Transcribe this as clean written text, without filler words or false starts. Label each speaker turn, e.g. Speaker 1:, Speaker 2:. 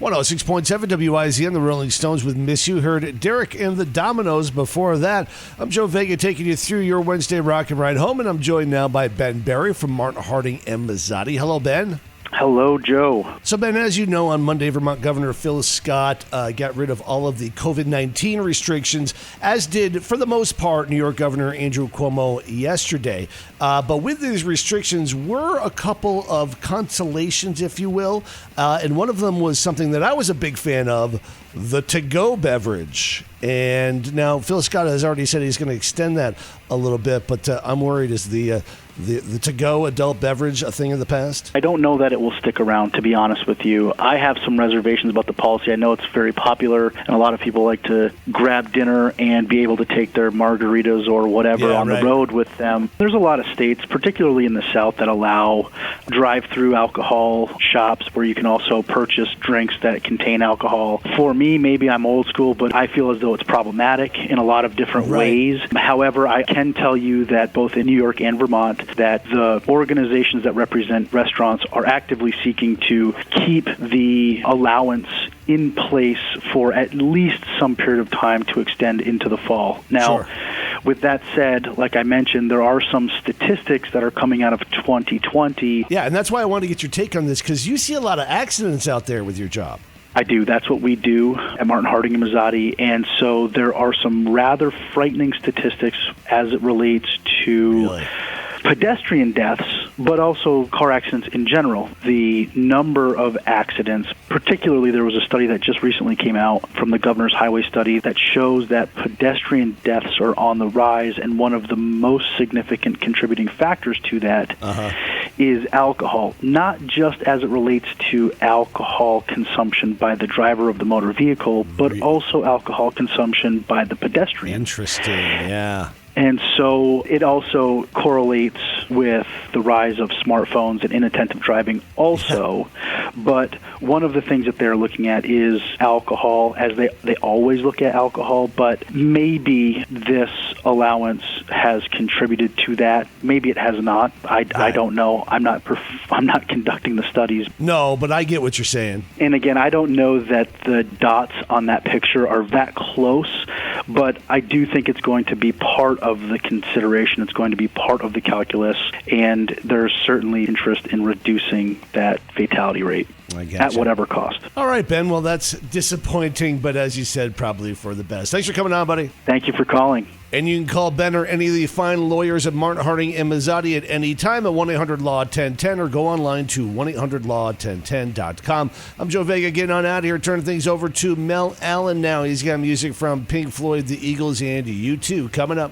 Speaker 1: 106.7 WIZN, the Rolling Stones with Miss You. Heard Derek and the Dominoes before that. I'm Joe Vega taking you through your Wednesday rock and ride home, and I'm joined now by Ben Berry from Martin, Harding and Mazzotti. Hello, Ben.
Speaker 2: Hello, Joe.
Speaker 1: So, Ben, as you know, on Monday, Vermont Governor Phil Scott got rid of all of the COVID-19 restrictions, as did, for the most part, New York Governor Andrew Cuomo yesterday. But with these restrictions were a couple of consolations, if you will, and one of them was something that I was a big fan of, the ToGo beverage. And now Phil Scott has already said he's going to extend that a little bit, but I'm worried, is the to-go adult beverage a thing of the past?
Speaker 2: I don't know that it will stick around, to be honest with you. I have some reservations about the policy. I know it's very popular, and a lot of people like to grab dinner and be able to take their margaritas or whatever the road with them. There's a lot of states, particularly in the South, that allow drive-through alcohol shops where you can also purchase drinks that contain alcohol. For me, maybe I'm old school, but I feel as though it's problematic in a lot of different ways. However, I can tell you that both in New York and Vermont, that the organizations that represent restaurants are actively seeking to keep the allowance in place for at least some period of time to extend into the fall. Now, with that said, like I mentioned, there are some statistics that are coming out of 2020.
Speaker 1: Yeah, and that's why I wanted to get your take on this, because you see a lot of accidents out there with your job.
Speaker 2: I do. That's what we do at Martin, Harding and Mazzotti. And so there are some rather frightening statistics as it relates to pedestrian deaths, but also car accidents in general. The number of accidents, particularly there was a study that just recently came out from the Governor's Highway Study that shows that pedestrian deaths are on the rise, and one of the most significant contributing factors to that is alcohol, not just as it relates to alcohol consumption by the driver of the motor vehicle, but also alcohol consumption by the pedestrian.
Speaker 1: Interesting, yeah.
Speaker 2: And so it also correlates with the rise of smartphones and inattentive driving also. But one of the things that they're looking at is alcohol, as they always look at alcohol, but maybe this allowance has contributed to that. Maybe it has not. I don't know. I'm not conducting the studies.
Speaker 1: No, but I get what you're saying.
Speaker 2: And again, I don't know that the dots on that picture are that close, but I do think it's going to be part of the consideration. It's going to be part of the calculus, and there's certainly interest in reducing that fatality rate at whatever cost.
Speaker 1: All right, Ben. Well, that's disappointing, but as you said, probably for the best. Thanks for coming on, buddy.
Speaker 2: Thank you for calling.
Speaker 1: And you can call Ben or any of the fine lawyers at Martin, Harding and Mazzotti at any time at 1-800-LAW-1010 or go online to 1-800-LAW-1010.com. I'm Joe Vega getting on out of here, turning things over to Mel Allen now. He's got music from Pink Floyd, the Eagles, and U2 coming up.